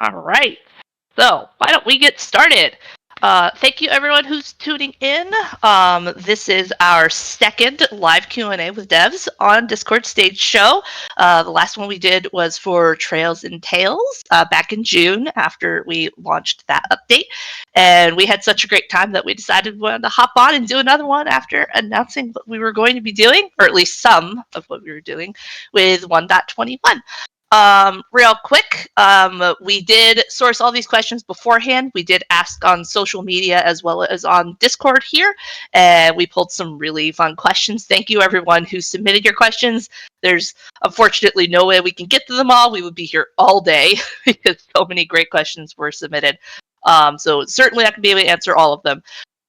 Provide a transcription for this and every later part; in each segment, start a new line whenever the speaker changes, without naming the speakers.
All right. So why don't we get started? Thank you everyone who's tuning in. This is our second live Q&A with devs on Discord Stage Show. The last one we did was for Trails and Tales back in June after we launched that update. And we had such a great time that we decided we wanted to hop on and do another one after announcing what we were going to be doing, or at least some of what we were doing with 1.21. Real quick, we did source all these questions beforehand. We did ask on social media as well as on Discord here, and we pulled some really fun questions. Thank you, everyone who submitted your questions. There's unfortunately no way we can get to them all. We would be here all day because so many great questions were submitted. So certainly not going to be able to answer all of them.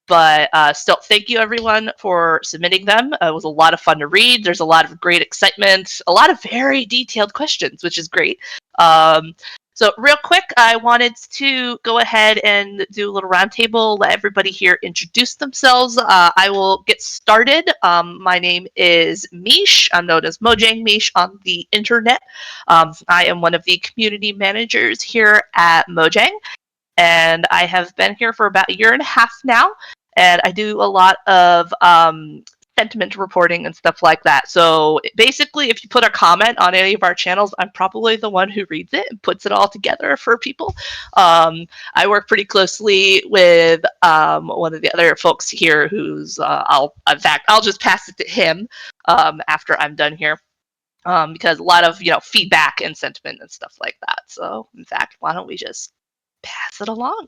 But still, thank you everyone for submitting them. It was a lot of fun to read. There's a lot of great excitement, a lot of very detailed questions, which is great. So real quick, I wanted to go ahead and do a little roundtable, let everybody here introduce themselves. I will get started. My name is Meesh. I'm known as Mojang Meesh on the internet. I am one of the community managers here at Mojang. And I have been here for about a year and a half now, and I do a lot of sentiment reporting and stuff like that. So basically, if you put a comment on any of our channels, I'm probably the one who reads it and puts it all together for people. I work pretty closely with one of the other folks here who's, I'll just pass it to him after I'm done here. Because a lot of feedback and sentiment and stuff like that. So in fact, why don't we just pass it along?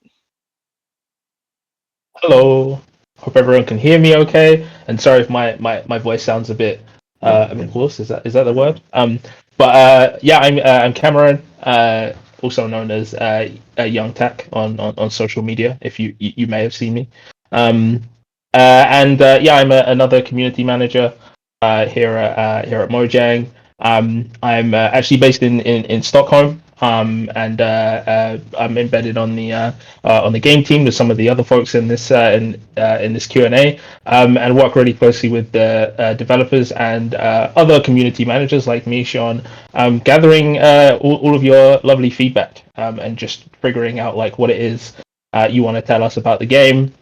Hello. Hope everyone can hear me okay. And sorry if my voice sounds a bit hoarse. Is that the word? Yeah, I'm Cameron, also known as Young Tack on social media. If you may have seen me. Yeah, I'm another community manager here at Mojang. I'm actually based in Stockholm. I'm embedded on the game team with some of the other folks in this Q&A, and work really closely with the developers and other community managers like me, Sean, gathering all of your lovely feedback, and just figuring out like what it is you want to tell us about the game,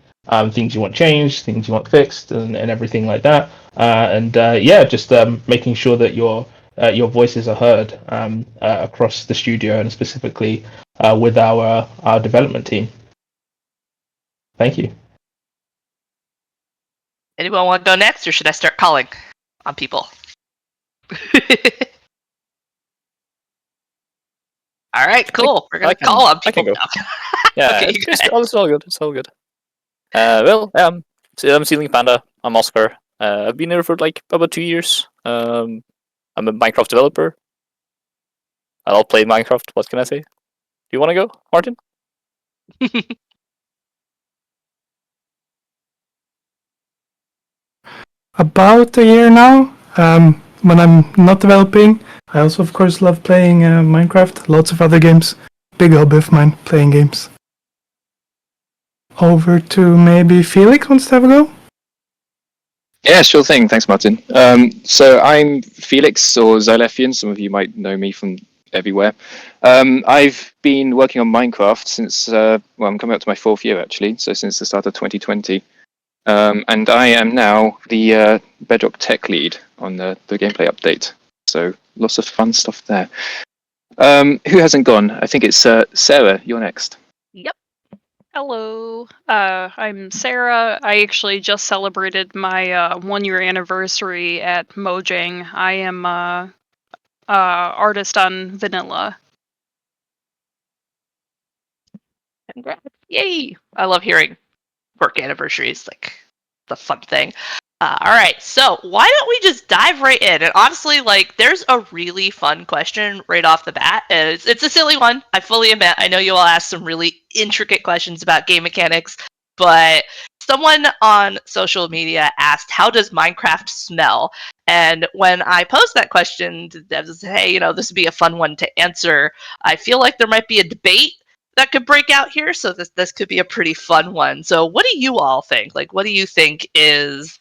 things you want changed, things you want fixed, and everything like that. Just making sure that your voices are heard across the studio and specifically with our development team. Thank you.
Anyone want to go next, or should I start calling on people? All right, cool. We're gonna call on people.
I can go. Yeah,
okay,
it's all good. It's all good. I'm CeilingPanda. I'm Oscar. I've been here for like about 2 years. I'm a Minecraft developer. I'll play Minecraft. What can I say? Do you want to go, Martin?
About a year now. When I'm not developing, I also, of course, love playing Minecraft. Lots of other games. Big hobby of mine, playing games. Over to maybe Felix wants to have a go?
Yeah, sure thing. Thanks, Martin. So I'm Felix, or Xilefian. Some of you might know me from everywhere. I've been working on Minecraft since, I'm coming up to my 4th year, actually, so since the start of 2020. And I am now the Bedrock tech lead on the gameplay update. So lots of fun stuff there. Who hasn't gone? I think it's Sarah. You're next.
Yep. Hello. I'm Sarah. I actually just celebrated my 1-year anniversary at Mojang. I am artist on Vanilla.
Congrats. Yay! I love hearing work anniversaries. Like, it's a fun thing. All right, so why don't we just dive right in? And honestly, like, there's a really fun question right off the bat. It's a silly one, I fully admit. I know you all asked some really intricate questions about game mechanics, but someone on social media asked, how does Minecraft smell? And when I posed that question to devs, hey, this would be a fun one to answer, I feel like there might be a debate that could break out here, so this could be a pretty fun one. So what do you all think? Like, what do you think is,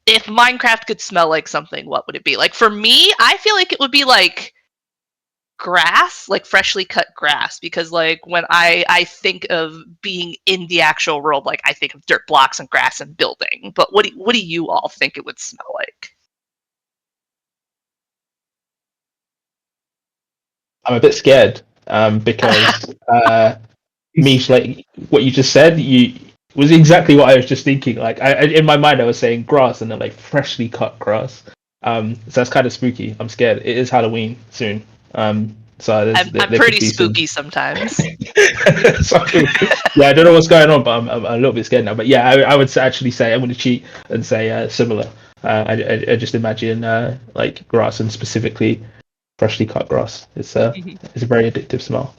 if Minecraft could smell like something, what would it be? Like, for me, I feel like it would be like grass, like freshly cut grass, because like when I think of being in the actual world, like I think of dirt blocks and grass and building. But what do you all think it would smell like?
I'm a bit scared because Meesh, like what you just said, was exactly what I was just thinking. Like I in my mind, I was saying grass and then like freshly cut grass. So that's kind of spooky. I'm scared. It is Halloween soon. So
I'm
there
pretty
could be
spooky sometimes.
so, yeah, I don't know what's going on, but I'm a little bit scared now. But yeah, I would actually say I'm going to cheat and say similar. I just imagine like grass and specifically freshly cut grass. It's a very addictive smell.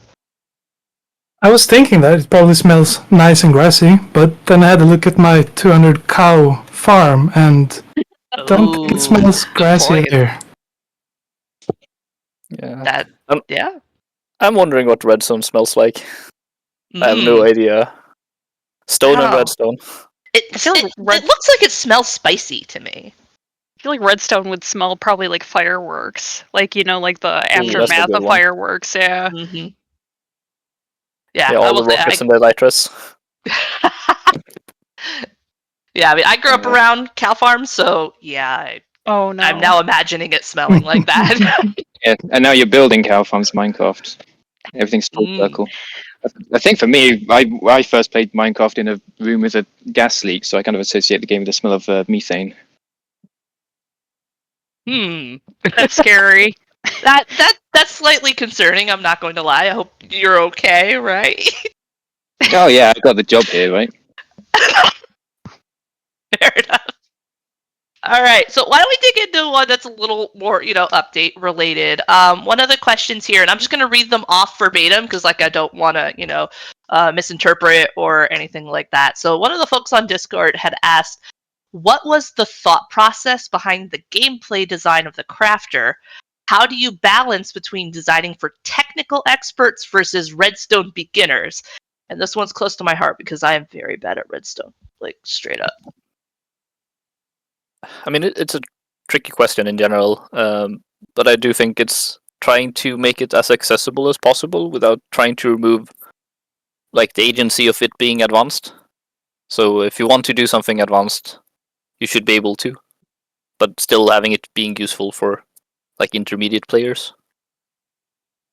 I was thinking that it probably smells nice and grassy, but then I had a look at my 200 cow farm, and I don't think it smells grassy there.
Yeah.
Yeah.
I'm wondering what redstone smells like. I have no idea. Stone and redstone.
It
feel like
it looks like it smells spicy to me.
I feel like redstone would smell probably like fireworks, like like the
that's a
aftermath
good
of
one.
fireworks. Yeah.
Mm-hmm. Yeah,
Yeah,
I
all
will
the
say,
rockets and the elytras.
yeah, I mean, I grew up around cow farms, so yeah,
Oh no.
I'm now imagining it smelling like that.
Yeah, and now you're building cow farms in Minecraft. Everything's full circle. I think for me, I first played Minecraft in a room with a gas leak, so I kind of associate the game with the smell of methane.
That's scary.
That's slightly concerning. I'm not going to lie. I hope you're okay, right?
Oh yeah, I got the job here, right?
Fair enough. All right, so why don't we dig into one that's a little more, update related? One of the questions here, and I'm just going to read them off verbatim because, like, I don't want to, misinterpret or anything like that. So one of the folks on Discord had asked, what was the thought process behind the gameplay design of the crafter? How do you balance between designing for technical experts versus redstone beginners? And this one's close to my heart because I am very bad at redstone, like straight up.
I mean, it's a tricky question in general, but I do think it's trying to make it as accessible as possible without trying to remove like the agency of it being advanced. So if you want to do something advanced, you should be able to, but still having it being useful for like intermediate players.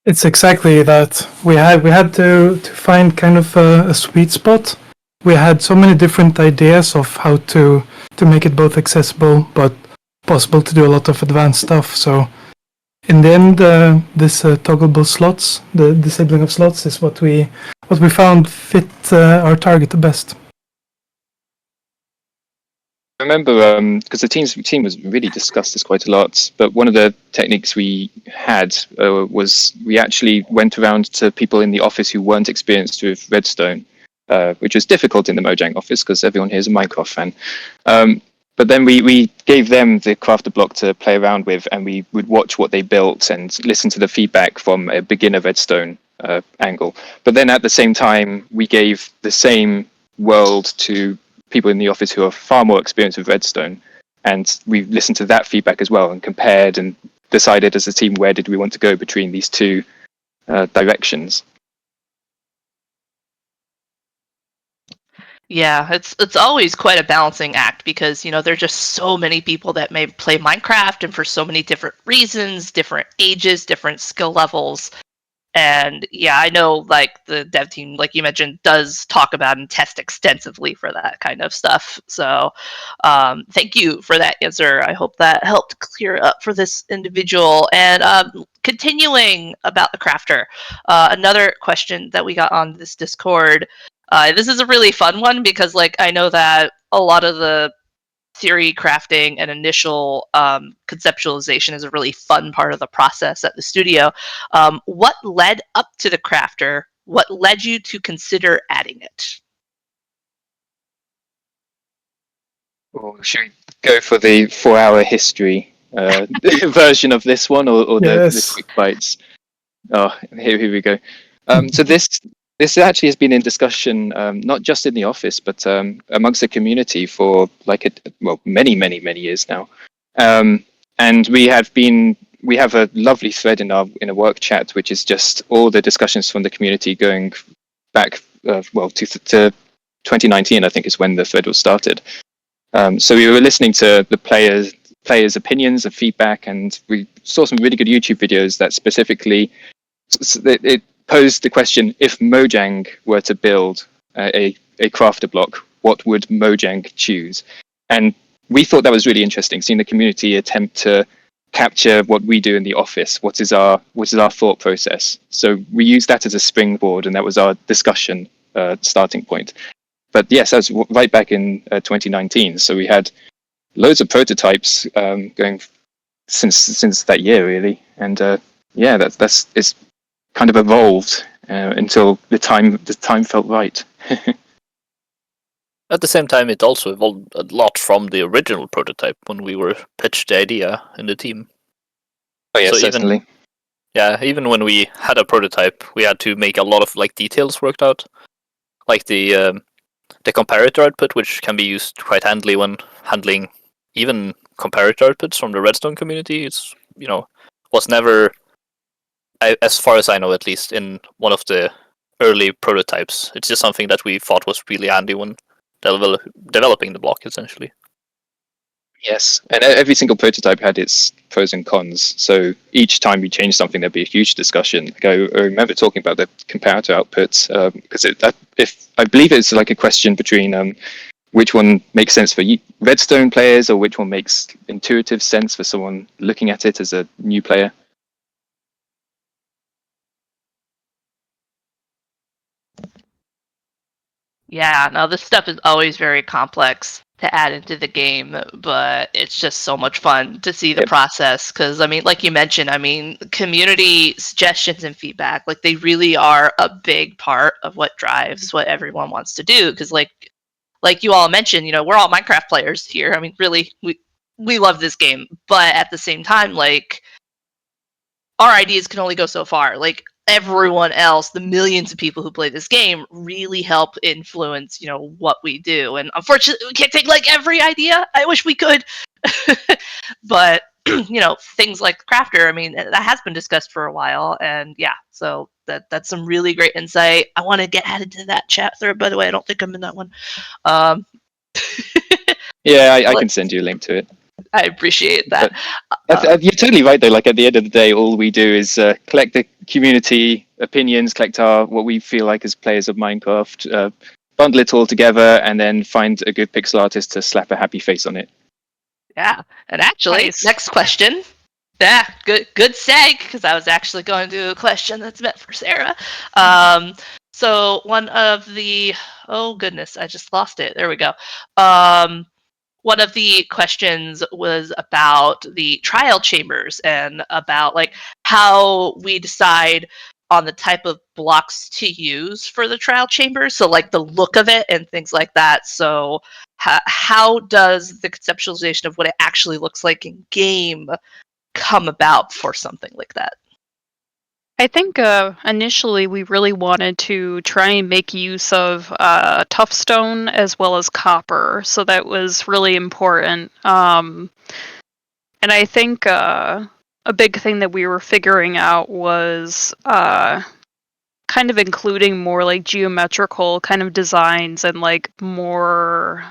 It's exactly that. We had to find kind of a sweet spot. We had so many different ideas of how to make it both accessible but possible to do a lot of advanced stuff. So in the end, this toggleable slots, the disabling of slots, is what we found fit our target the best.
I remember because the team was really discussed this quite a lot, but one of the techniques we had was we actually went around to people in the office who weren't experienced with redstone, which was difficult in the Mojang office because everyone here is a Minecraft fan. But then we gave them the crafter block to play around with, and we would watch what they built and listen to the feedback from a beginner redstone angle. But then at the same time, we gave the same world to people in the office who are far more experienced with redstone, and we listened to that feedback as well and compared and decided as a team where did we want to go between these two directions.
Yeah, it's always quite a balancing act because there are just so many people that may play Minecraft and for so many different reasons, different ages, different skill levels. And yeah, I know like the dev team, like you mentioned, does talk about and test extensively for that kind of stuff. So thank you for that answer. I hope that helped clear up for this individual. And continuing about the crafter, another question that we got on this Discord. This is a really fun one because like I know that a lot of the theory crafting and initial conceptualization is a really fun part of the process at the studio. What led up to the crafter? What led you to consider adding it?
Or should we go for the 4-hour history version of this one, or the quick bites? Oh, here we go. So this actually has been in discussion, not just in the office, but amongst the community for like many years now. And we have been we have a lovely thread in a work chat, which is just all the discussions from the community going back, to 2019, I think is when the thread was started. So we were listening to the players' opinions and feedback, and we saw some really good YouTube videos that specifically it posed the question: if Mojang were to build a crafter block, what would Mojang choose? And we thought that was really interesting, seeing the community attempt to capture what we do in the office. What is our thought process? So we used that as a springboard, and that was our discussion starting point. But yes, that was right back in 2019. So we had loads of prototypes going since that year, really. And that's it's kind of evolved until the time felt right.
At the same time, it also evolved a lot from the original prototype when we were pitched the idea in the team.
Oh yeah,
So
certainly.
Even when we had a prototype, we had to make a lot of details worked out, like the comparator output, which can be used quite handily when handling even comparator outputs from the Redstone community. It's was never, as far as I know, at least in one of the early prototypes. It's just something that we thought was really handy when developing the block, essentially.
Yes, and every single prototype had its pros and cons. So each time we changed something, there'd be a huge discussion. Like I remember talking about the comparator outputs because I believe it's like a question between which one makes sense for Redstone players or which one makes intuitive sense for someone looking at it as a new player.
Yeah, no, this stuff is always very complex to add into the game, but it's just so much fun to see the process. Because, I mean, like you mentioned, community suggestions and feedback, they really are a big part of what drives what everyone wants to do. Because, like you all mentioned, we're all Minecraft players here. I mean, really, we love this game, but at the same time, our ideas can only go so far. Everyone else, the millions of people who play this game, really help influence, what we do. And unfortunately, we can't take every idea. I wish we could, but things like Crafter. I mean, that has been discussed for a while, and yeah, so that's some really great insight. I want to get added to that chat thread. By the way, I don't think I'm in that one.
Yeah, I can send you a link to it.
I appreciate that.
You're totally right, though. At the end of the day, all we do is collect the community opinions, collect what we feel like as players of Minecraft, bundle it all together, and then find a good pixel artist to slap a happy face on it.
Yeah, and actually,
Nice.
next question. Yeah, good seg, because I was actually going to do a question that's meant for Sarah. So one of the goodness, I just lost it. There we go. One of the questions was about the trial chambers and about how we decide on the type of blocks to use for the trial chambers. So the look of it and things like that. So how does the conceptualization of what it actually looks like in game come about for something like that?
I think initially we really wanted to try and make use of tough stone as well as copper, so that was really important. And I think a big thing that we were figuring out was kind of including more geometrical kind of designs and more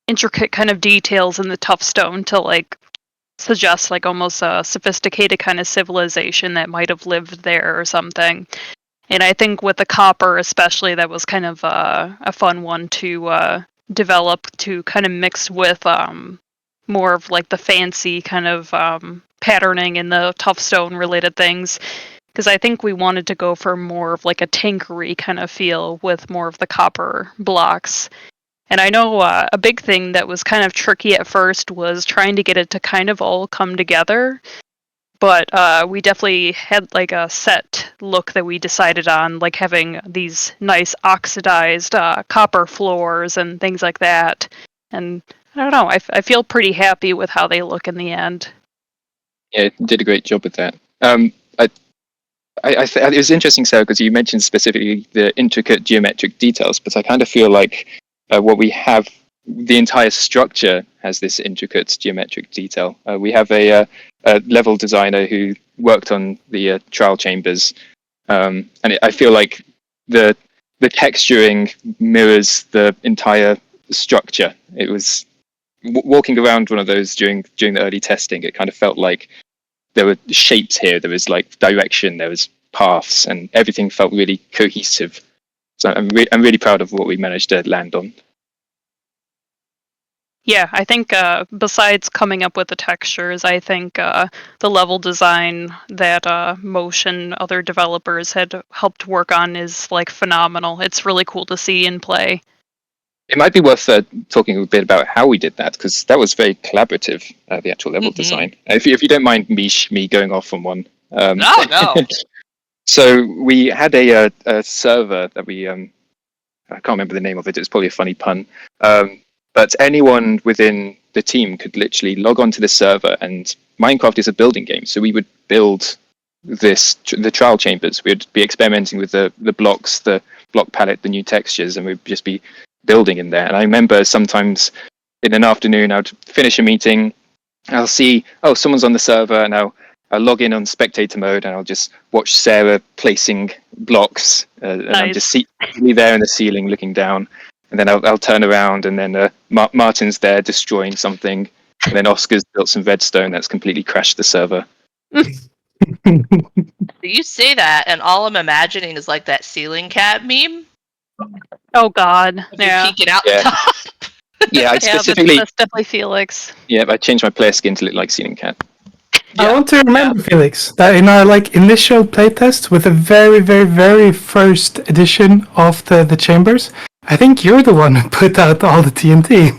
intricate kind of details in the tough stone to suggests almost a sophisticated kind of civilization that might have lived there or something. And I think with the copper especially, that was kind of a fun one to develop, to kind of mix with more of the fancy kind of patterning in the tough stone related things, because I think we wanted to go for more of a tankery kind of feel with more of the copper blocks. And I know a big thing that was kind of tricky at first was trying to get it to kind of all come together. But we definitely had a set look that we decided on, having these nice oxidized copper floors and things like that. And I don't know, I feel pretty happy with how they look in the end.
Yeah, you did a great job with that. It was interesting, Sarah, because you mentioned specifically the intricate geometric details, but I kind of feel like what we have the entire structure has this intricate geometric detail. We have a level designer who worked on the trial chambers, and I feel like the texturing mirrors the entire structure. It was walking around one of those during the early testing. It kind of felt like there were shapes here. There was like direction. There was paths, and everything felt really cohesive. So I'm really proud of what we managed to land on.
Yeah, I think besides coming up with the textures, I think the level design that Mosh and other developers had helped work on is like phenomenal. It's really cool to see in play.
It might be worth talking a bit about how we did that, because that was very collaborative, the actual level design. If you don't mind me going off on one.
No.
So we had a server that we, I can't remember the name of it, it's probably a funny pun, but anyone within the team could literally log onto the server, and Minecraft is a building game, so we would build the trial chambers. We'd be experimenting with the blocks, the block palette, the new textures, and we'd just be building in there. And I remember sometimes in an afternoon I'd finish a meeting, I'll see, oh, someone's on the server, and I'll log in on spectator mode, and I'll just watch Sarah placing blocks, and I'm just me there in the ceiling looking down, and then I'll turn around, and then Martin's there destroying something, and then Oscar's built some redstone that's completely crashed the server.
You say that, and all I'm imagining is like that ceiling cat meme.
Oh God,
You're peeking out the top.
Yeah, I specifically.
That's definitely Felix.
Yeah, I changed my player skin to look like Ceiling Cat.
I want to remember, Felix, that in our initial playtest with the very, very, very first edition of the chambers, I think you're the one who put out all the TNT.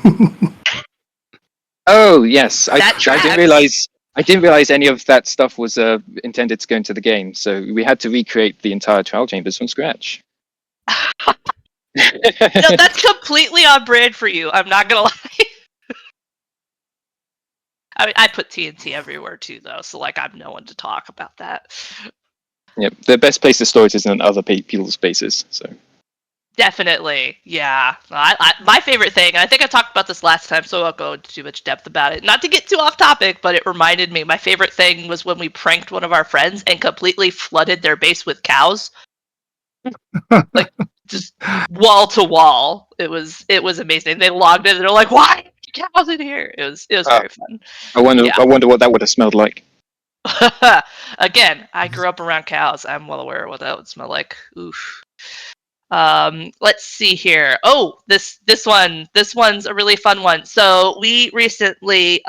Oh yes, I didn't realize. I didn't realize any of that stuff was intended to go into the game, so we had to recreate the entire trial chambers from scratch.
No, that's completely on brand for you. I'm not gonna lie. I mean, I put TNT everywhere too, though, so I'm no one to talk about that.
Yep, the best place to store it is in other people's spaces. So
definitely, yeah. My favorite thing, and I think I talked about this last time, so I won't go into too much depth about it. Not to get too off topic, but it reminded me. My favorite thing was when we pranked one of our friends and completely flooded their base with cows. Just wall to wall. It was amazing. They logged in and they're like, "Why are cows in here?" It was very fun.
I wonder what that would have smelled like.
Again, I grew up around cows. I'm well aware of what that would smell like. Oof. Let's see here. Oh, this one's a really fun one. So we recently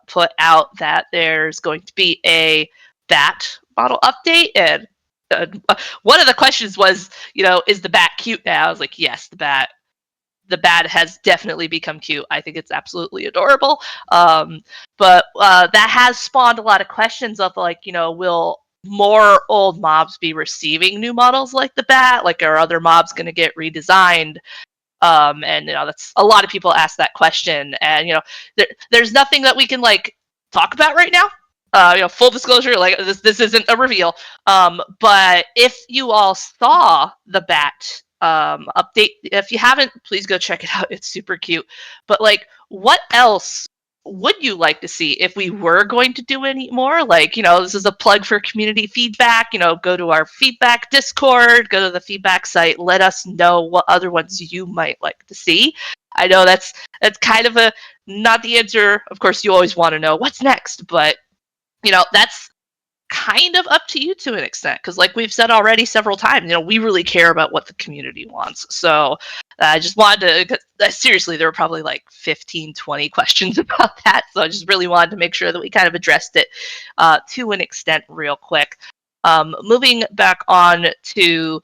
put out that there's going to be a bat model update, and one of the questions was, is the bat cute now? I was like, yes, the bat has definitely become cute. I think it's absolutely adorable. But that has spawned a lot of questions of will more old mobs be receiving new models like the bat? Are other mobs going to get redesigned? And that's a lot of people ask that question, and there's nothing that we can talk about right now. Full disclosure, this isn't a reveal. But if you all saw the bat update, if you haven't, please go check it out. It's super cute. But what else would you like to see if we were going to do any more? This is a plug for community feedback. Go to our feedback Discord, go to the feedback site, let us know what other ones you might like to see. I know that's kind of not the answer. Of course, you always want to know what's next, but that's kind of up to you to an extent, because we've said already several times, we really care about what the community wants. So I just wanted to, seriously, there were probably 15, 20 questions about that. So I just really wanted to make sure that we kind of addressed it to an extent real quick. Moving back on to,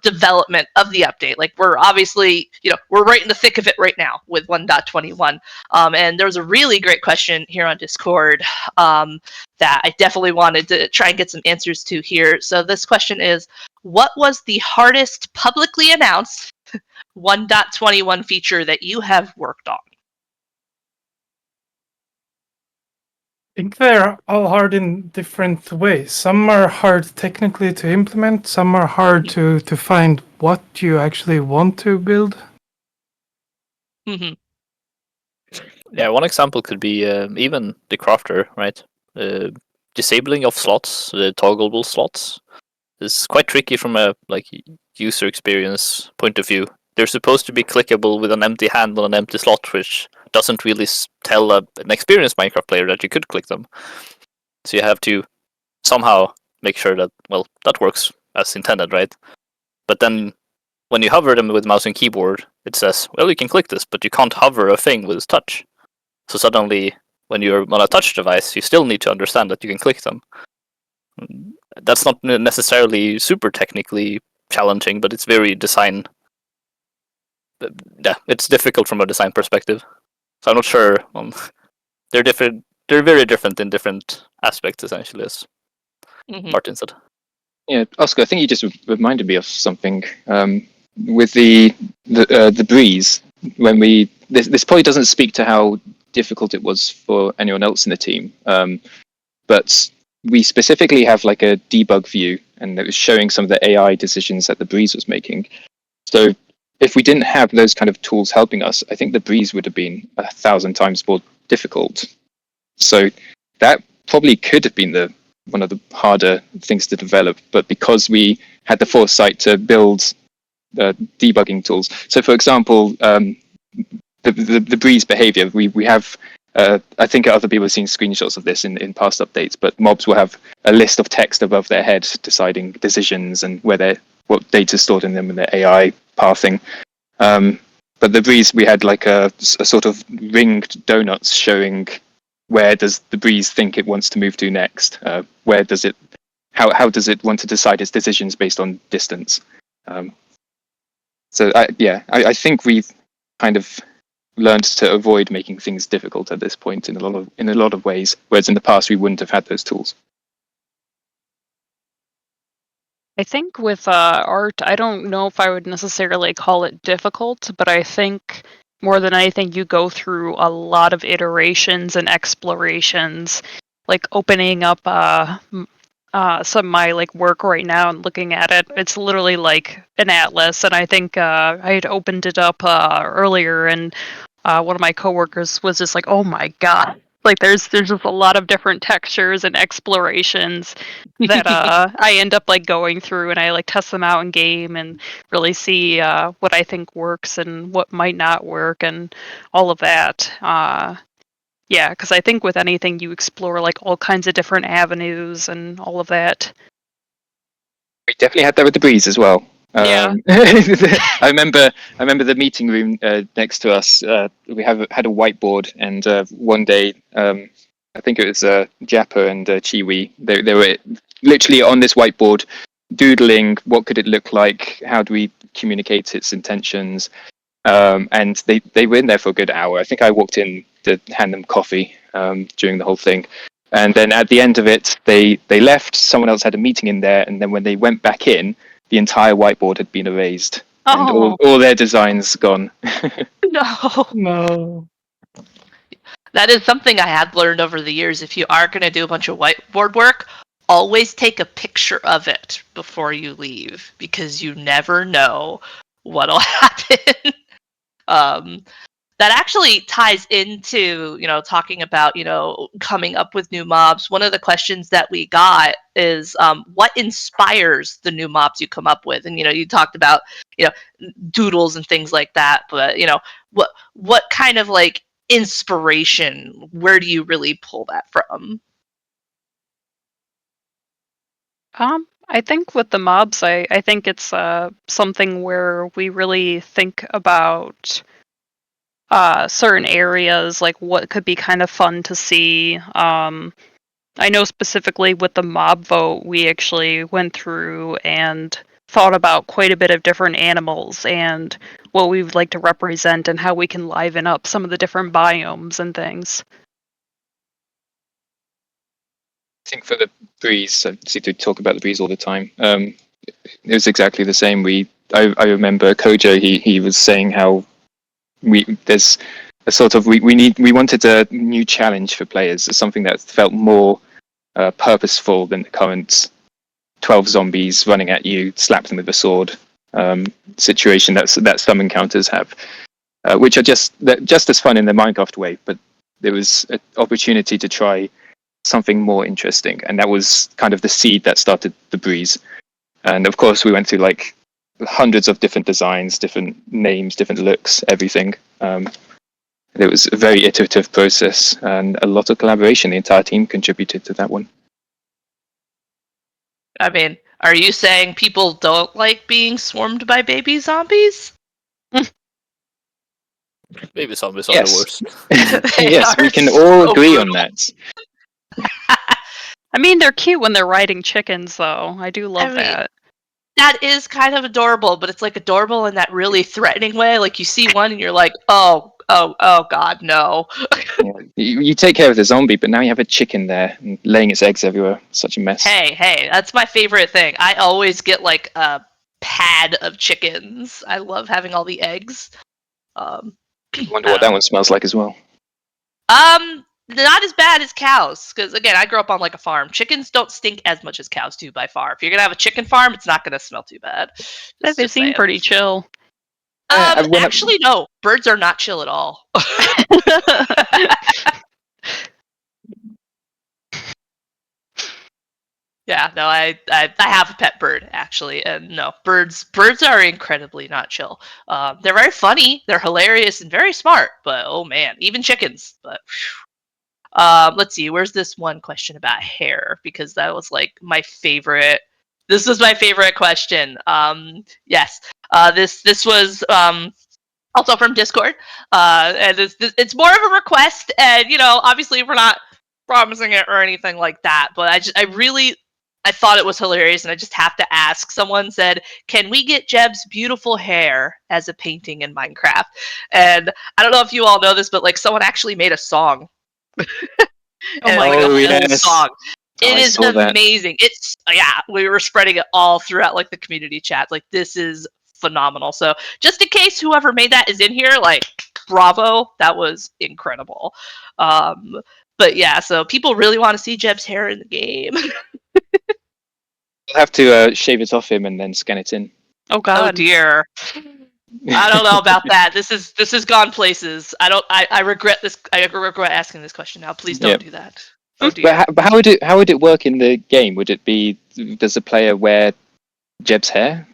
development of the update. We're obviously, we're right in the thick of it right now with 1.21. And there was a really great question here on Discord that I definitely wanted to try and get some answers to here. So this question is, what was the hardest publicly announced 1.21 feature that you have worked on?
I think they're all hard in different ways. Some are hard technically to implement, some are hard to find what you actually want to build.
Mm-hmm.
Yeah, one example could be even the crafter, right? Disabling of slots, the toggleable slots, is quite tricky from a user experience point of view. They're supposed to be clickable with an empty hand on an empty slot, which doesn't really tell an experienced Minecraft player that you could click them. So you have to somehow make sure that, well, that works as intended, right? But then when you hover them with mouse and keyboard, it says, well, you can click this, but you can't hover a thing with touch. So suddenly, when you're on a touch device, you still need to understand that you can click them. That's not necessarily super technically challenging, but it's very design. Yeah, it's difficult from a design perspective. So I'm not sure. They're different. They're very different in different aspects, essentially, as Martin said.
Yeah, Oscar, I think you just reminded me of something with the breeze. When this probably doesn't speak to how difficult it was for anyone else in the team, but we specifically have like a debug view, and it was showing some of the AI decisions that the breeze was making. So if we didn't have those kind of tools helping us, I think the breeze would have been 1,000 times more difficult. So that probably could have been one of the harder things to develop, but because we had the foresight to build debugging tools. So for example, the breeze behavior, we have, I think other people have seen screenshots of this in past updates, but mobs will have a list of text above their head deciding decisions and what data is stored in them and their AI pathing. But the breeze, we had like a sort of ringed donuts showing where does the breeze think it wants to move to next? Where does it? How does it want to decide its decisions based on distance? So I think we've kind of learned to avoid making things difficult at this point in a lot of ways, whereas in the past we wouldn't have had those tools.
I think with art, I don't know if I would necessarily call it difficult, but I think more than anything, you go through a lot of iterations and explorations, like opening up some of my work right now and looking at it. It's literally like an atlas, and I think I had opened it up earlier, and one of my coworkers was just like, "Oh my god!" Like there's just a lot of different textures and explorations that I end up going through, and I test them out in game and really see what I think works and what might not work and all of that. Yeah, because I think with anything you explore all kinds of different avenues and all of that.
We definitely had that with the breeze as well.
Yeah.
I remember the meeting room next to us. We had a whiteboard, and one day, I think it was Jappa and Chiwi. They were literally on this whiteboard, doodling what could it look like, how do we communicate its intentions, and they were in there for a good hour. I think I walked in to hand them coffee during the whole thing. And then at the end of it, they left. Someone else had a meeting in there, and then when they went back in, the entire whiteboard had been erased, and all their designs gone.
No.
That is something I have learned over the years. If you are going to do a bunch of whiteboard work, always take a picture of it before you leave, because you never know what'll happen. That actually ties into, talking about, coming up with new mobs. One of the questions that we got is, what inspires the new mobs you come up with? And, you talked about, doodles and things like that, but, what kind of inspiration, where do you really pull that from?
I think with the mobs, I think it's something where we really think about certain areas, like what could be kind of fun to see. I know specifically with the mob vote, we actually went through and thought about quite a bit of different animals and what we would like to represent and how we can liven up some of the different biomes and things.
I think for the breeze, I seem to talk about the breeze all the time. It was exactly the same. I remember Kojo. He was saying how there's a sort of we wanted a new challenge for players, something that felt more purposeful than the current 12 zombies running at you, slap them with a sword situation that some encounters have. which are just as fun in the Minecraft way, but there was an opportunity to try something more interesting, and that was kind of the seed that started the breeze. And of course, we went through like hundreds of different designs, different names, different looks, everything. It was a very iterative process and a lot of collaboration. The entire team contributed to that one.
I mean, are you saying people don't like being swarmed by baby zombies?
Maybe zombies are the worst.
Yes, we can all
so
agree
brutal.
on that.
I mean, they're cute when they're riding chickens, though. I do love that.
That is kind of adorable, but it's like adorable in that really threatening way. Like you see one and you're like, oh God, no.
Yeah. You take care of the zombie, but now you have a chicken there and laying its eggs everywhere. Such a mess.
Hey, that's my favorite thing. I always get like a pad of chickens. I love having all the eggs.
I wonder what that one smells like as well.
Not as bad as cows, because again, I grew up on like a farm. Chickens don't stink as much as cows do by far. If you're gonna have a chicken farm, it's not gonna smell too bad.
They seem pretty chill.
Actually, no. Birds are not chill at all. Yeah, no, I have a pet bird actually, and no, birds are incredibly not chill. They're very funny, they're hilarious, and very smart. But oh man, even chickens. But let's see, where's this one question about hair? Because that was like my favorite. This was my favorite question. Yes, this was also from Discord, and it's more of a request, and obviously we're not promising it or anything like that. But I thought it was hilarious, and I just have to ask. Someone said, "Can we get Jeb's beautiful hair as a painting in Minecraft?" And I don't know if you all know this, but like someone actually made a song.
Oh my
god,
yes.
song. It is
That.
amazing. We were spreading it all throughout like the community chat. Like this is phenomenal. So just in case whoever made that is in here, like bravo, that was incredible. But yeah, so people really want to see Jeb's hair in the game.
I'll have to shave it off him and then scan it in.
Oh god.
Oh dear. I don't know about that. This has gone places. I regret this. I regret asking this question now. Please don't do that. Oh dear.
But how would it work in the game? Would it be, does the player wear Jeb's hair?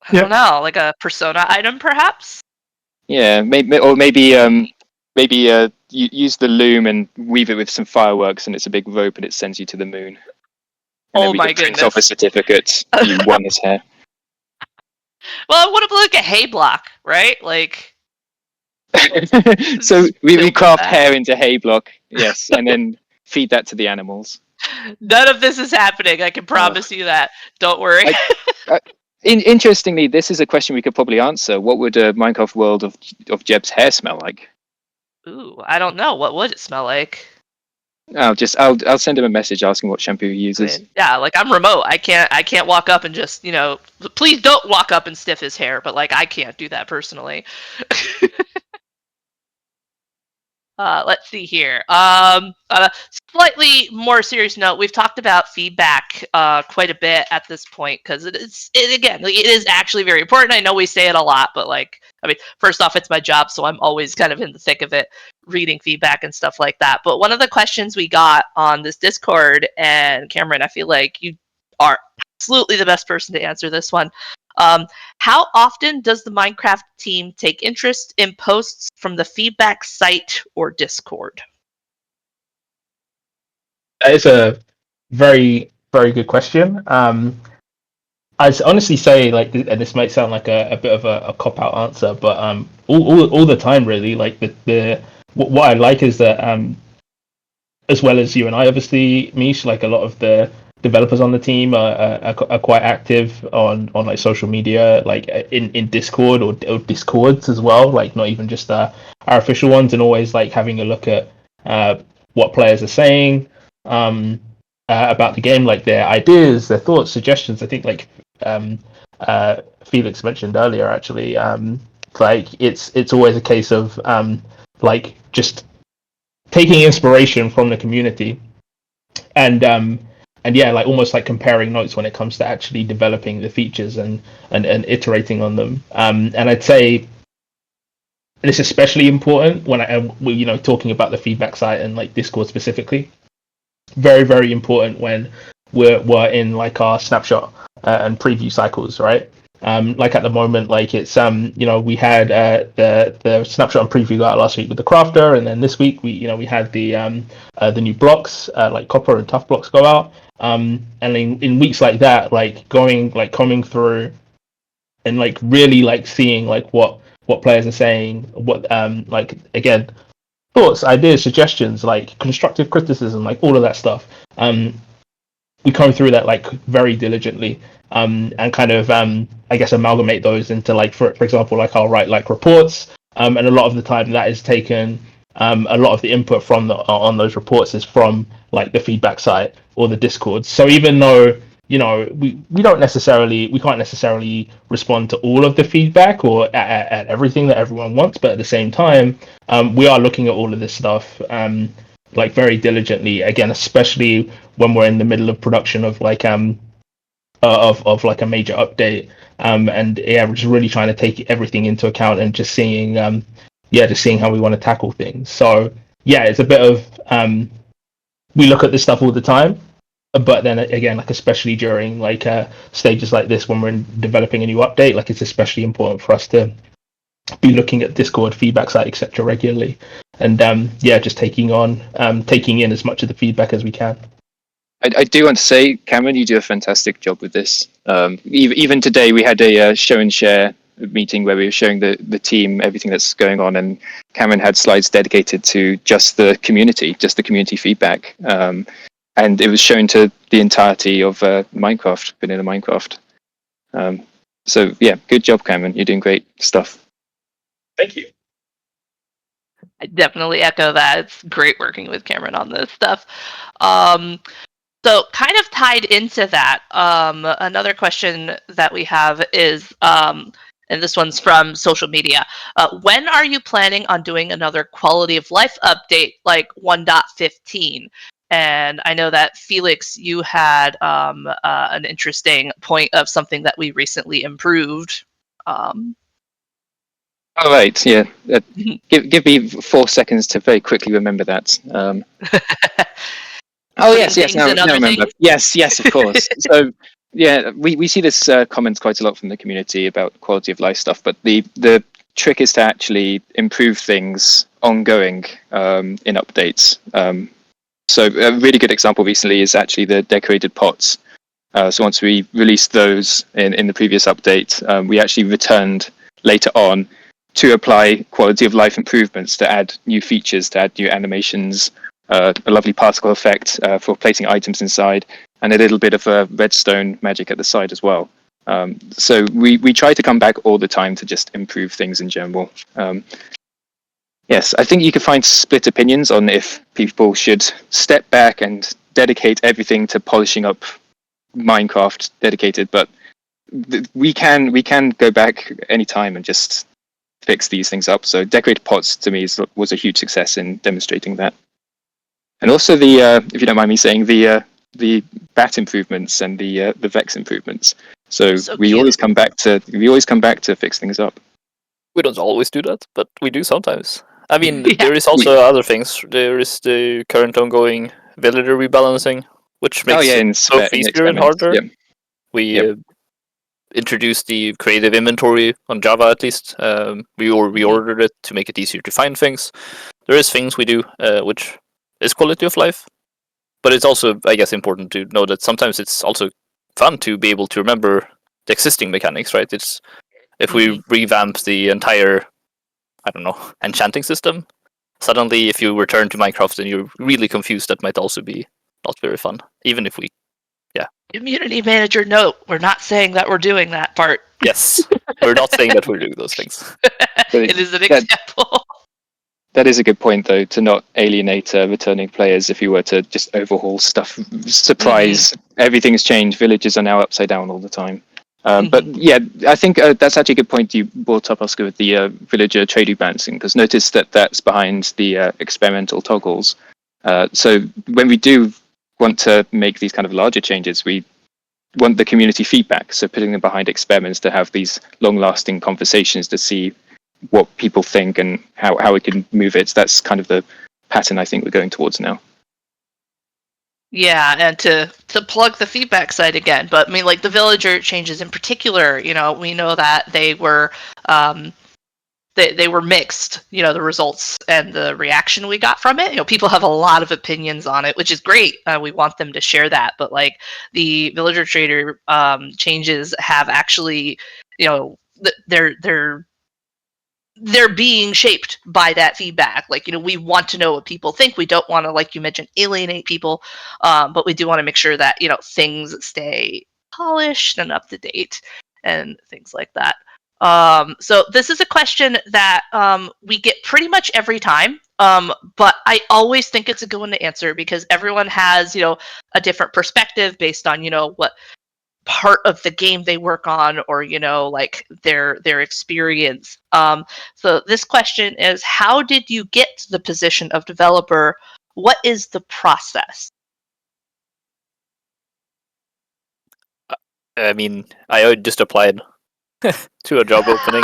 I don't know, like a persona item, perhaps.
Yeah, maybe you use the loom and weave it with some fireworks, and it's a big rope, and it sends you to the moon. And then we can print off a certificate. You won his hair.
Well, it would have looked like a hay block, right? Like.
So we craft hair into hay block, yes, and then feed that to the animals.
None of this is happening. I can promise you that. Don't worry.
Interestingly, this is a question we could probably answer. What would a Minecraft world of Jeb's hair smell like?
Ooh, I don't know. What would it smell like?
I'll send him a message asking what shampoo he uses.
I mean, yeah, like I'm remote. I can't walk up and just please don't walk up and stiff his hair. But like I can't do that personally. Let's see here. Slightly more serious note. We've talked about feedback quite a bit at this point because it is actually very important. I know we say it a lot, but first off, it's my job, so I'm always kind of in the thick of it, reading feedback and stuff like that. But one of the questions we got on this Discord, and Cameron, I feel like you are absolutely the best person to answer this one. How often does the Minecraft team take interest in posts from the feedback site or Discord?
That is a very, very good question. I'd honestly say, and this might sound like a bit of a cop-out answer, but all the time, really. Like what I like is that, as well as you and I, obviously, Meesh, like a lot of the developers on the team are quite active on like social media, like in Discord or Discords as well, like not even just our official ones, and always like having a look at what players are saying about the game, like their ideas, their thoughts, suggestions. I think like Felix mentioned earlier, actually, like it's always a case of like just taking inspiration from the community and yeah, like almost like comparing notes when it comes to actually developing the features and iterating on them. And I'd say and it's especially important when we're talking about the feedback site and like Discord specifically. Very, very important when we're in like our snapshot and preview cycles, right? Like at the moment, like it's we had the snapshot and preview out last week with the crafter, and then this week we had the new blocks like copper and tough blocks go out. And in weeks like that, like coming through and like really like seeing like what players are saying, what like again thoughts, ideas, suggestions, like constructive criticism, like all of that stuff. We come through that like very diligently, and kind of I guess amalgamate those into like for example, like I'll write like reports, and a lot of the time that is taken. A lot of the input from on those reports is from like the feedback site or the Discord. So even though we can't necessarily respond to all of the feedback or at everything that everyone wants, but at the same time, we are looking at all of this stuff like very diligently. Again, especially when we're in the middle of production of like of like a major update, and yeah, we're just really trying to take everything into account and just seeing just seeing how we want to tackle things. So yeah, it's a bit of we look at this stuff all the time, but then again, like especially during like stages like this when we're developing a new update, like it's especially important for us to be looking at Discord feedback site etc regularly, and just taking in as much of the feedback as we can.
I do want to say, Cameron, you do a fantastic job with this. Even today, we had a show and share meeting where we were showing the team everything that's going on, and Cameron had slides dedicated to just the community feedback, and it was shown to the entirety of Minecraft, vanilla Minecraft. So yeah, good job, Cameron. You're doing great stuff.
Thank you.
I definitely echo that. It's great working with Cameron on this stuff. So kind of tied into that, another question that we have is, and this one's from social media, when are you planning on doing another quality of life update like 1.15? And I know that Felix, you had an interesting point of something that we recently improved.
All right, yeah. Give me 4 seconds to very quickly remember that. Oh yes, now remember. Things? Yes, of course. So yeah, we see this comments quite a lot from the community about quality of life stuff, but the trick is to actually improve things ongoing in updates. So a really good example recently is actually the decorated pots. So once we released those in the previous update, we actually returned later on to apply quality of life improvements, to add new features, to add new animations, a lovely particle effect for placing items inside, and a little bit of redstone magic at the side as well. So we try to come back all the time to just improve things in general. Yes, I think you can find split opinions on if people should step back and dedicate everything to polishing up Minecraft dedicated, but we can go back any time and just fix these things up. So decorated pots to me was a huge success in demonstrating that. And also the if you don't mind me saying, the bat improvements and the Vex improvements. So we always come back to fix things up.
We don't always do that, but we do sometimes. I mean, there is also other things. There is the current ongoing villager rebalancing, which makes it both easier and harder.
Yep.
We introduced the creative inventory on Java, at least. We reordered it to make it easier to find things. There is things we do which is quality of life, but it's also, I guess, important to know that sometimes it's also fun to be able to remember the existing mechanics, right? It's if we revamp the entire, I don't know, enchanting system, suddenly if you return to Minecraft and you're really confused, that might also be not very fun, even if we,
Community manager note, we're not saying that we're doing that part.
Yes, we're not saying that we're doing those things.
It is an example.
That is a good point, though, to not alienate returning players if you were to just overhaul stuff. Surprise, everything's changed. Villages are now upside down all the time. But yeah, I think that's actually a good point you brought up, Oscar, with the villager trade rebalancing, because notice that that's behind the experimental toggles. So when we do want to make these kind of larger changes, we want the community feedback. So putting them behind experiments to have these long-lasting conversations to see what people think and how we can move it. That's kind of the pattern I think we're going towards now.
Yeah, and to plug the feedback side again, but I mean, like the villager changes in particular, you know, we know that they were they were mixed, you know, the results and the reaction we got from it. You know, people have a lot of opinions on it, which is great. We want them to share that, but like the villager trader changes have actually, you know, they're being shaped by that feedback. Like, you know, we want to know what people think. We don't want to, like you mentioned, alienate people, but we do want to make sure that, you know, things stay polished and up to date and things like that. So this is a question that we get pretty much every time, but I always think it's a good one to answer because everyone has, you know, a different perspective based on, you know, what part of the game they work on, or you know, like their experience. So this question is, how did you get to the position of developer? What is the process?
I mean, I just applied to a job opening.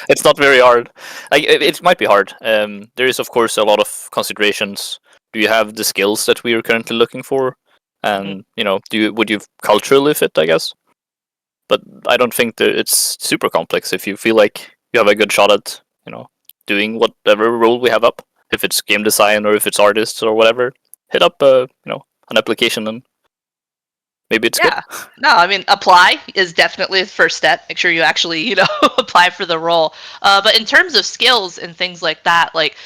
It's not very hard. Like it might be hard. There is of course a lot of considerations. Do you have the skills that we are currently looking for? And you know, would you culturally fit? I guess. But I don't think that it's super complex. If you feel like you have a good shot at, you know, doing whatever role we have up, if it's game design or if it's artists or whatever, hit up you know, an application and maybe it's good.
No, I mean, apply is definitely the first step. Make sure you actually, you know, apply for the role. But in terms of skills and things like that, like,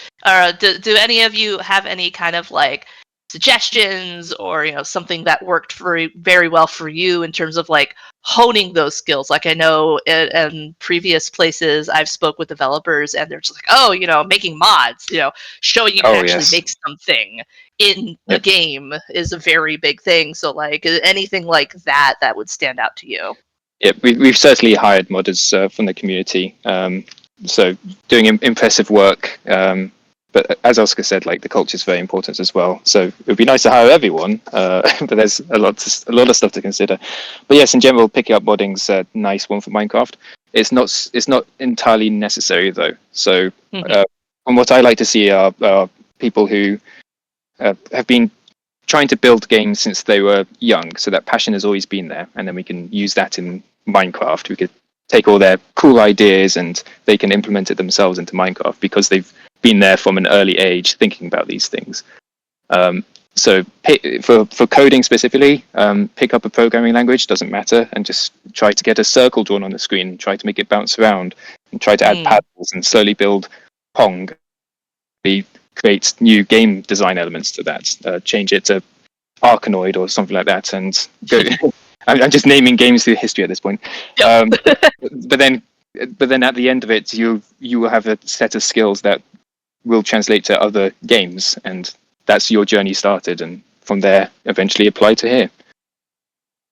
do any of you have any kind of like suggestions or, you know, something that worked very well for you in terms of like honing those skills? Like I know in previous places I've spoke with developers and they're just like, oh, you know, making mods, you know, showing you can actually make something in a game is a very big thing. So like anything like that would stand out to you.
Yeah, we've certainly hired modders from the community, so doing impressive work. But as Oscar said, like the culture is very important as well. So it would be nice to hire everyone, but there's a lot of stuff to consider. But yes, in general, picking up modding's a nice one for Minecraft. It's not entirely necessary though. So from what I like to see are people who have been trying to build games since they were young, so that passion has always been there, and then we can use that in Minecraft. We could take all their cool ideas and they can implement it themselves into Minecraft because they've been there from an early age thinking about these things. So for coding specifically, pick up a programming language, doesn't matter, and just try to get a circle drawn on the screen, try to make it bounce around, and try to add paddles and slowly build Pong. Create new game design elements to that, change it to Arkanoid or something like that, and go. I'm just naming games through history at this point. But then at the end of it, you will have a set of skills that will translate to other games, and that's your journey started, and from there eventually apply to here.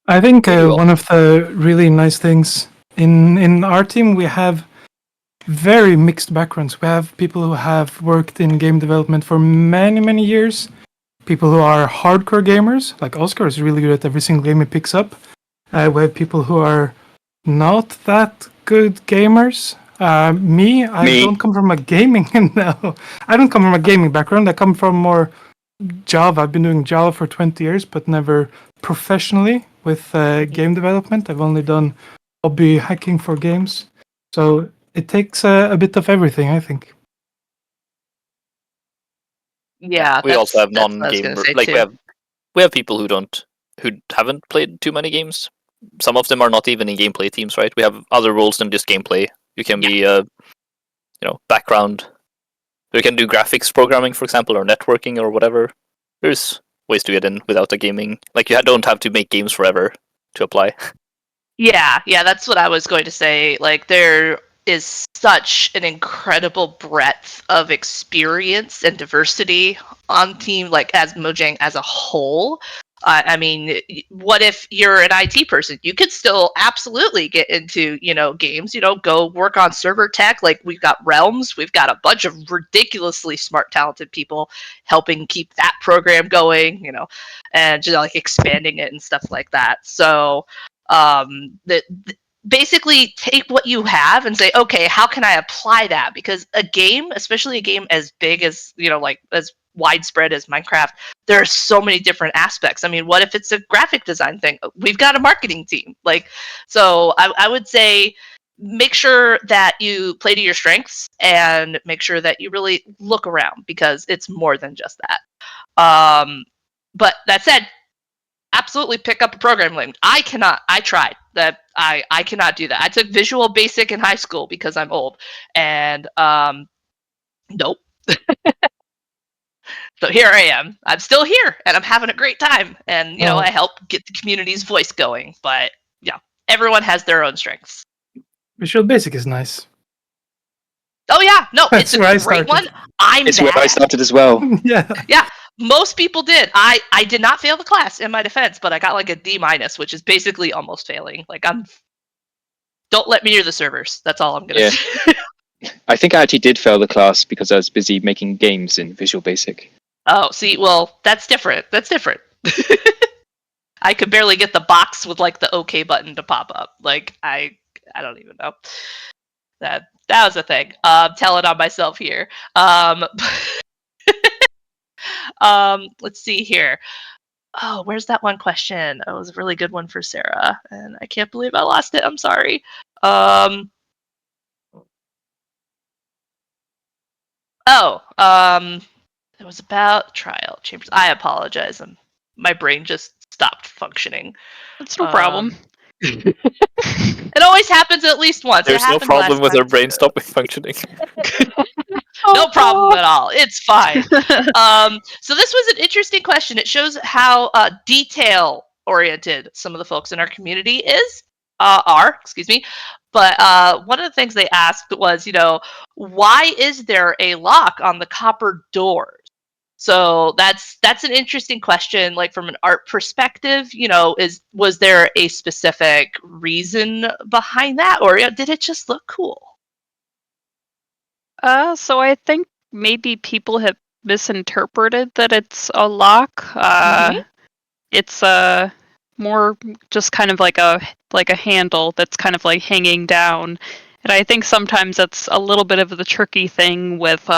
I think one of the really nice things in our team, we have very mixed backgrounds. We have people who have worked in game development for many years, people who are hardcore gamers, like Oscar is really good at every single game he picks up. We have people who are not that good gamers. Me, don't come from a gaming no, I don't come from a gaming background. I come from more Java. I've been doing Java for 20 years, but never professionally with game development. I've only done hobby hacking for games. So it takes a bit of everything, I think.
Yeah,
we also have non-gamer. Like we have people who haven't played too many games. Some of them are not even in gameplay teams, right? We have other roles than just gameplay. You can be background. You can do graphics programming, for example, or networking or whatever. There's ways to get in without a gaming. Like you don't have to make games forever to apply.
Yeah, that's what I was going to say. Like there is such an incredible breadth of experience and diversity on team, like as Mojang as a whole. I mean, what if you're an IT person? You could still absolutely get into, games, go work on server tech. Like we've got Realms, we've got a bunch of ridiculously smart, talented people helping keep that program going, and just like expanding it and stuff like that. So, basically take what you have and say, okay, how can I apply that? Because a game, especially a game as big as, like as widespread as Minecraft, there are so many different aspects. I mean, what if it's a graphic design thing? We've got a marketing team. So I would say make sure that you play to your strengths and make sure that you really look around, because it's more than just that. But that said, absolutely pick up a programming language. I tried that. I cannot do that. I took Visual Basic in high school because I'm old, and nope. So here I am. I'm still here, and I'm having a great time. And
Oh.
I help get the community's voice going. But yeah, everyone has their own strengths.
Visual Basic is nice.
Oh yeah, no,
That's
it's a
where I
great
started.
one.
It's where I started as well.
Yeah.
Yeah, most people did. I did not fail the class in my defense, but I got like a D-, which is basically almost failing. Don't let me near the servers. That's all I'm gonna
Yeah.
say.
I think I actually did fail the class because I was busy making games in Visual Basic.
Oh, see, well, that's different. I could barely get the box with like the OK button to pop up. I don't even know. That was a thing. Telling on myself here. Let's see here. Oh, where's that one question? Oh, it was a really good one for Sarah, and I can't believe I lost it. I'm sorry. It was about trial chambers. I apologize. My brain just stopped functioning.
That's no problem.
It always happens at least once.
There's no problem with our brain stopping functioning.
No problem at all. It's fine. So this was an interesting question. It shows how detail-oriented some of the folks in our community are. Excuse me. But one of the things they asked was, why is there a lock on the copper doors? So that's an interesting question. Like from an art perspective, was there a specific reason behind that, or did it just look cool?
So I think maybe people have misinterpreted that it's a lock. It's more just kind of like a handle that's kind of like hanging down. And I think sometimes that's a little bit of the tricky thing with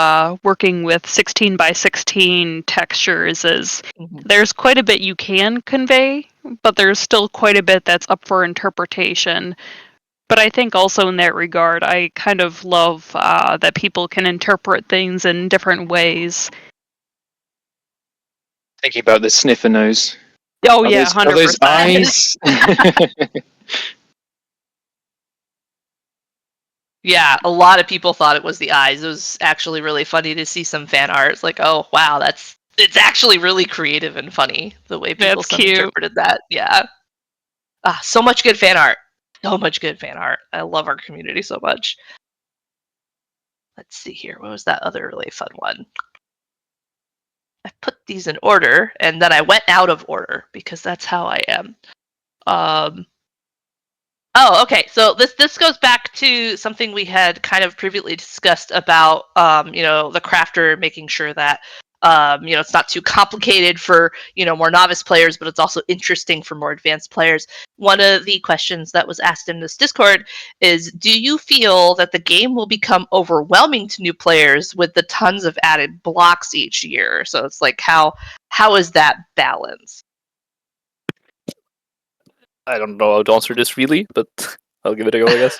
working with 16 by 16 textures is there's quite a bit you can convey, but there's still quite a bit that's up for interpretation. But I think also in that regard, I kind of love that people can interpret things in different ways.
Thinking about the sniffer nose.
Oh,
Are
yeah,
those-
100%.
Are those eyes?
Yeah, a lot of people thought it was the eyes. It was actually really funny to see some fan art. It's like, oh wow, it's actually really creative and funny the way people interpreted that. Yeah. So much good fan art. So much good fan art. I love our community so much. Let's see here. What was that other really fun one? I put these in order, and then I went out of order because that's how I am. Oh, okay. So this goes back to something we had kind of previously discussed about, the crafter making sure that, it's not too complicated for, more novice players, but it's also interesting for more advanced players. One of the questions that was asked in this Discord is, do you feel that the game will become overwhelming to new players with the tons of added blocks each year? So it's like, how is that balance?
I don't know how to answer this really, but I'll give it a go. I guess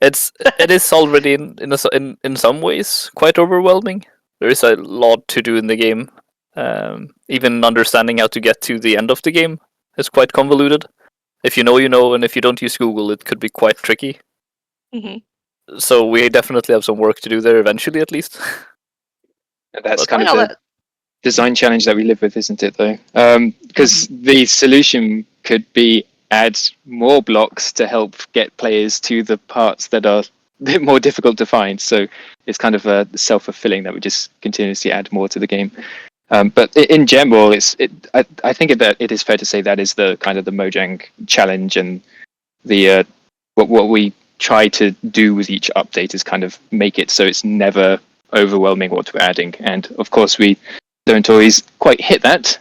it is already in some ways quite overwhelming. There is a lot to do in the game. Even understanding how to get to the end of the game is quite convoluted. If you know, you know, and if you don't use Google, it could be quite tricky.
Mm-hmm.
So we definitely have some work to do there eventually, at least.
That's kind of the design challenge that we live with, isn't it? Though, because the solution could be add more blocks to help get players to the parts that are a bit more difficult to find. So it's kind of self-fulfilling that we just continuously add more to the game. But in general, I think that it is fair to say that is the kind of the Mojang challenge, and the what we try to do with each update is kind of make it so it's never overwhelming what we're adding. And of course, we don't always quite hit that.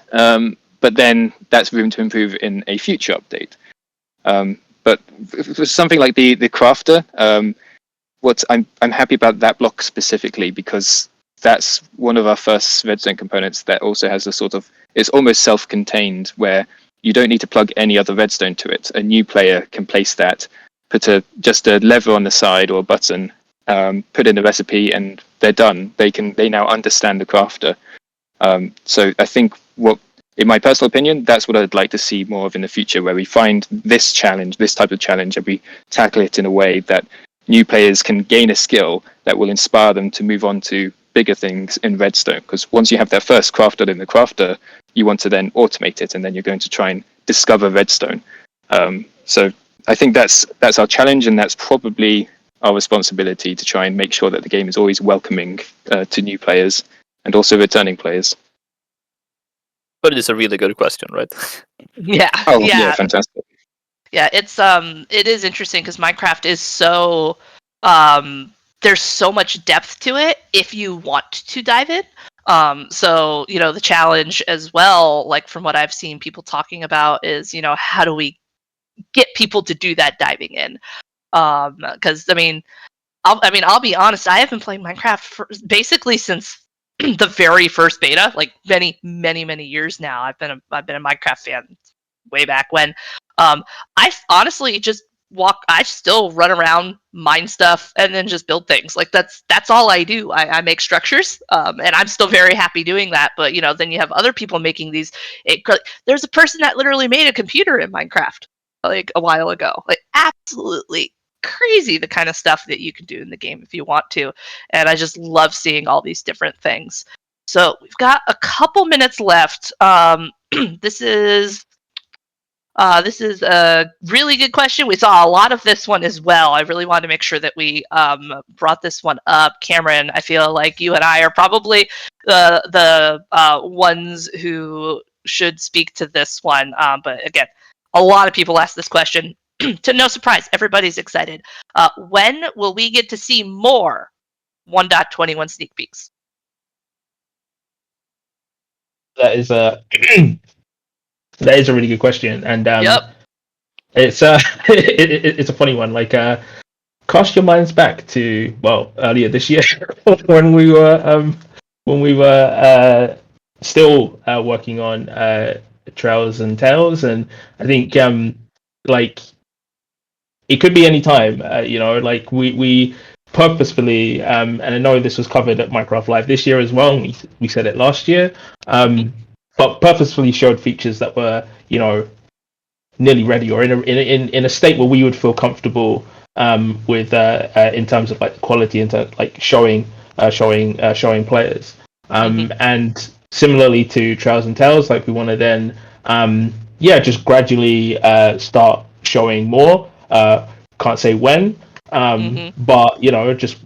But then that's room to improve in a future update. But for something like the crafter, I'm happy about that block specifically because that's one of our first redstone components that also has a sort of, it's almost self-contained where you don't need to plug any other redstone to it. A new player can place that, put just a lever on the side or a button, put in a recipe, and they're done. They now understand the crafter. So I think in my personal opinion, that's what I'd like to see more of in the future, where we find this type of challenge, and we tackle it in a way that new players can gain a skill that will inspire them to move on to bigger things in redstone. Because once you have that first crafter in the crafter, you want to then automate it, and then you're going to try and discover redstone. So I think that's our challenge, and that's probably our responsibility to try and make sure that the game is always welcoming to new players and also returning players.
But it is a really good question, right?
Yeah.
Oh, yeah, fantastic.
Yeah, it is interesting because Minecraft is so there's so much depth to it if you want to dive in. So the challenge as well, like from what I've seen people talking about, is how do we get people to do that diving in? Because I'll be honest, I have been playing Minecraft basically since the very first beta, like many years now. I've been a Minecraft fan way back when. I honestly just I still run around, mine stuff, and then just build things. Like that's all I do. I make structures, and I'm still very happy doing that. But then you have other people making these. There's a person that literally made a computer in Minecraft like a while ago. Like absolutely crazy the kind of stuff that you can do in the game if you want to. And I just love seeing all these different things. So we've got a couple minutes left. This is a really good question. We saw a lot of this one as well. I really wanted to make sure that we brought this one up. Cameron, I feel like you and I are probably the ones who should speak to this one. But again, a lot of people ask this question. To no surprise, everybody's excited. When will we get to see more 1.21 sneak peeks?
That is a that is a really good question, and
Yep.
it's it's a funny one. Like, cast your minds back to earlier this year when we were still working on Trails and Tales, and I think like it could be any time. Like we purposefully, and I know this was covered at Minecraft Live this year as well. And we said it last year, but purposefully showed features that were nearly ready or in a state where we would feel comfortable with in terms of like the quality, into like showing players. And similarly to Trails and Tales, like we want to then just gradually start showing more. Can't say when, but just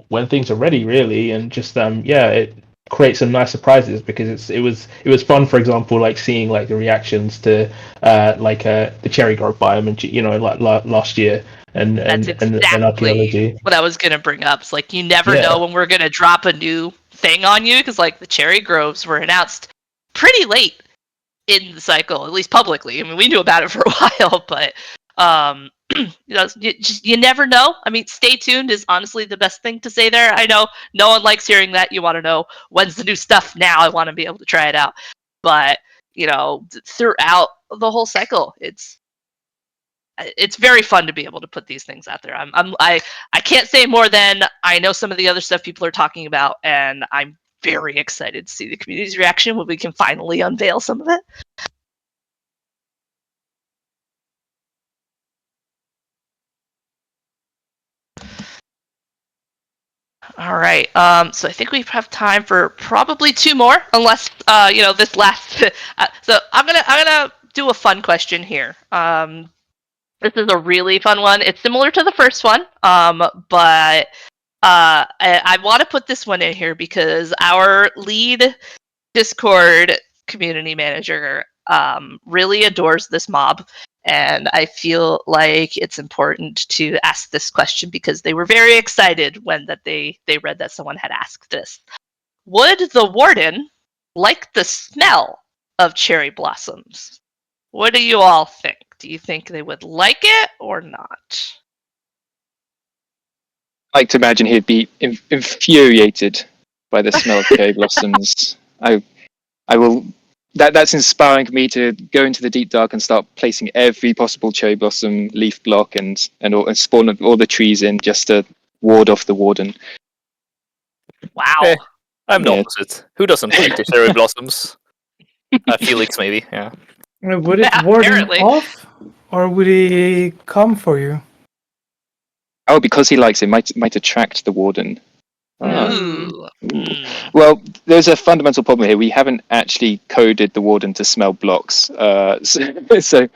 when things are ready, really, and just it creates some nice surprises, because it was fun, for example, like seeing like the reactions to the cherry grove biome, and like last year, and
That's exactly
and archaeology.
what I was gonna bring up. It's like you never know when we're gonna drop a new thing on you, because like the cherry groves were announced pretty late in the cycle, at least publicly. I mean, we knew about it for a while, but you never know. I mean, stay tuned is honestly the best thing to say there. I know no one likes hearing that. You want to know when's the new stuff now. I want to be able to try it out. But throughout the whole cycle, it's very fun to be able to put these things out there. I can't say more than I know some of the other stuff people are talking about, and I'm very excited to see the community's reaction when we can finally unveil some of it. All right. So I think we have time for probably two more, unless this last. So I'm gonna do a fun question here. This is a really fun one. It's similar to the first one, but I want to put this one in here because our lead Discord community manager really adores this mob. And I feel like it's important to ask this question because they were very excited when they read that someone had asked this. Would the warden like the smell of cherry blossoms? What do you all think? Do you think they would like it or not?
I like to imagine he'd be infuriated by the smell of cherry blossoms. I will. That's inspiring me to go into the deep dark and start placing every possible cherry blossom leaf block and spawn all the trees in just to ward off the warden.
Wow.
Eh. I'm the
Yeah.
opposite. Who doesn't like the cherry blossoms? Felix, maybe. Yeah.
Would it
Yeah,
ward him
apparently.
off, or would he come for you?
Oh, because he likes it, might attract the warden.
Ooh.
Well, there's a fundamental problem here. We haven't actually coded the warden to smell blocks, so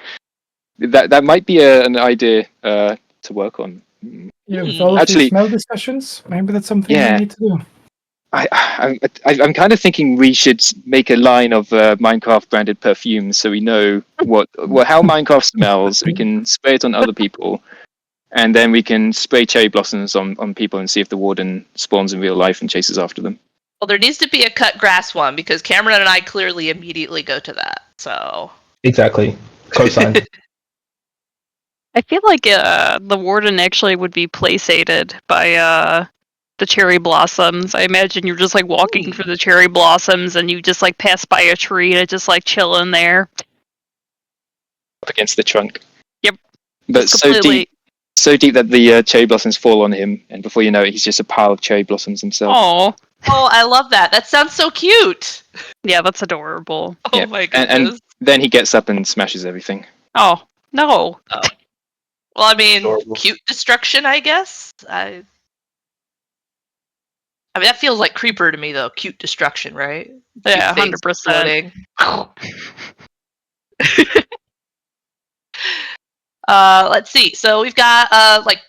that might be an idea to work on.
Yeah, with all of
Actually-
these smell discussions, maybe that's something
Yeah.
we need to do.
I'm kind of thinking we should make a line of Minecraft branded perfumes so we know how Minecraft smells. We can spray it on other people, and then we can spray cherry blossoms on people and see if the warden spawns in real life and chases after them.
Well, there needs to be a cut grass one because Cameron and I clearly immediately go to that. So
Exactly. Cosign.
I feel like the warden actually would be placated by the cherry blossoms. I imagine you're just like walking through the cherry blossoms and you just like pass by a tree and it's just like chilling there.
Up against the trunk.
Yep.
But
Just
so deep that the cherry blossoms fall on him, and before you know it, he's just a pile of cherry blossoms himself.
Oh,
Oh, I love that. That sounds so cute.
yeah, that's adorable.
Oh
Yeah,
my
and-
goodness.
Then he gets up and smashes everything.
Oh, no.
Well, I mean,
Adorable.
cute destruction, I guess. I mean, that feels like creeper to me, though. Cute destruction, right?
Yeah,
Cute things
100%.
exploding. Let's see. So we've got like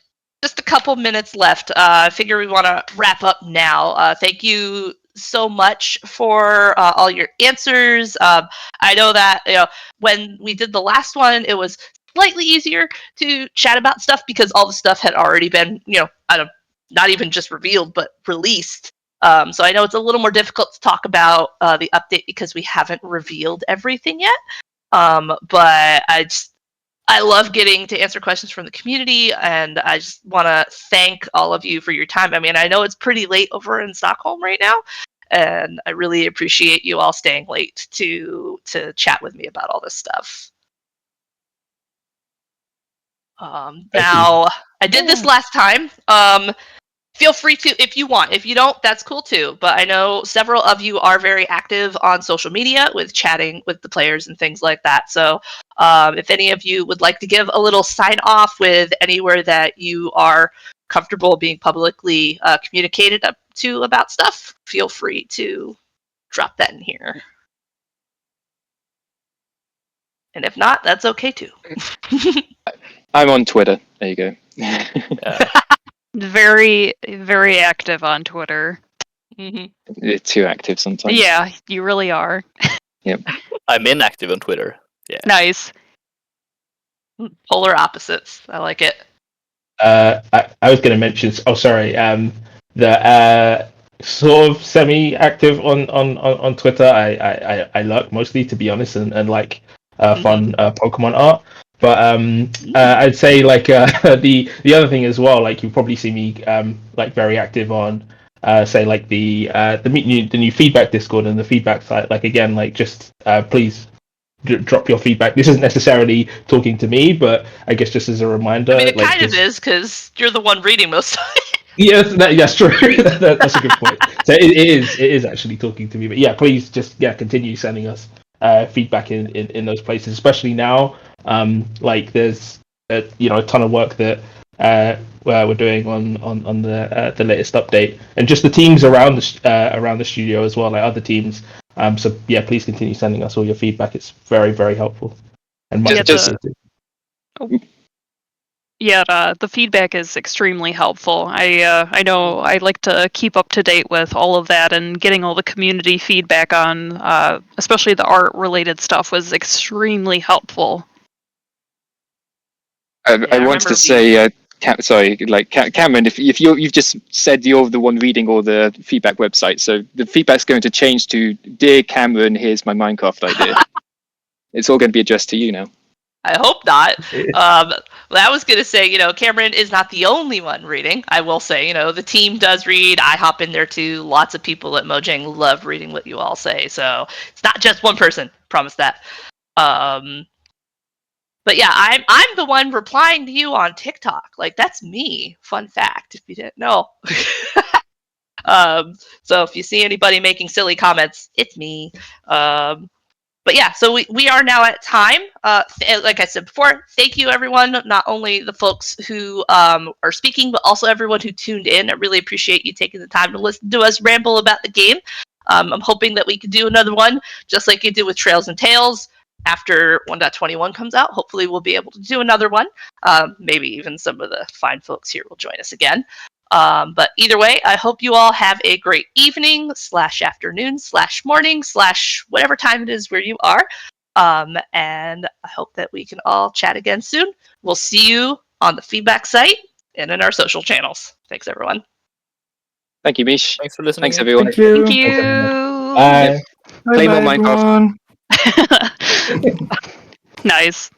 just a couple minutes left. I figure we want to wrap up now. Thank you so much for all your answers. I know that when we did the last one, it was slightly easier to chat about stuff because all the stuff had already been not even just revealed but released. So I know it's a little more difficult to talk about the update because we haven't revealed everything yet. But I love getting to answer questions from the community, and I just want to thank all of you for your time. I mean, I know it's pretty late over in Stockholm right now, and I really appreciate you all staying late to chat with me about all this stuff. Now, I did this last time. Feel free to, if you want. If you don't, that's cool too. But I know several of you are very active on social media with chatting with the players and things like that. So if any of you would like to give a little sign off with anywhere that you are comfortable being publicly communicated up to about stuff, feel free to drop that in here. And if not, that's okay too.
I'm on Twitter. There you go.
Very, very active on Twitter.
You're too active sometimes.
Yeah, you really are.
I'm inactive on Twitter. Yeah.
Nice.
Polar opposites. I like it.
I was going to mention. Oh, sorry. The sort of semi-active on Twitter. I lurk mostly, to be honest, and like fun Pokemon art. But I'd say like the other thing as well. Like you probably see me like very active on say like the new feedback Discord and the feedback site. Like again, like just please drop your feedback. This isn't necessarily talking to me, but I guess just as a reminder.
I mean, it
like,
kind of is because you're the one reading most of it.
Yes, that's true. That's a good point. So it is actually talking to me. But yeah, please just continue sending us feedback in those places, especially now. Like there's a ton of work that we're doing on the latest update, and just the teams around the studio as well, like other teams. So yeah, please continue sending us all your feedback. It's very, very helpful and much appreciated.
Yeah, the feedback is extremely helpful. I know I like to keep up to date with all of that, and getting all the community feedback on, especially the art-related stuff, was extremely helpful.
I wanted to say, Cameron, if you've just said you're the one reading all the feedback websites, so the feedback's going to change to "Dear Cameron, here's my Minecraft idea." It's all going to be addressed to you now.
I hope not. I was going to say, Cameron is not the only one reading. I will say, the team does read. I hop in there too. Lots of people at Mojang love reading what you all say. So it's not just one person. Promise that. But yeah, I'm the one replying to you on TikTok. Like, that's me. Fun fact, if you didn't know. So if you see anybody making silly comments, it's me. But yeah, so we are now at time. Like I said before, thank you everyone, not only the folks who are speaking, but also everyone who tuned in. I really appreciate you taking the time to listen to us ramble about the game. I'm hoping that we can do another one, just like you did with Trails and Tales. After 1.21 comes out, hopefully we'll be able to do another one. Maybe even some of the fine folks here will join us again. But either way, I hope you all have a great evening / afternoon / morning / whatever time it is where you are. And I hope that we can all chat again soon. We'll see you on the feedback site and in our social channels. Thanks, everyone.
Thank you, Meesh.
Thanks for listening.
Thanks, everyone.
Thank you.
Thank you.
Bye.
Play more
Bye-bye,
Minecraft.
everyone.
Nice.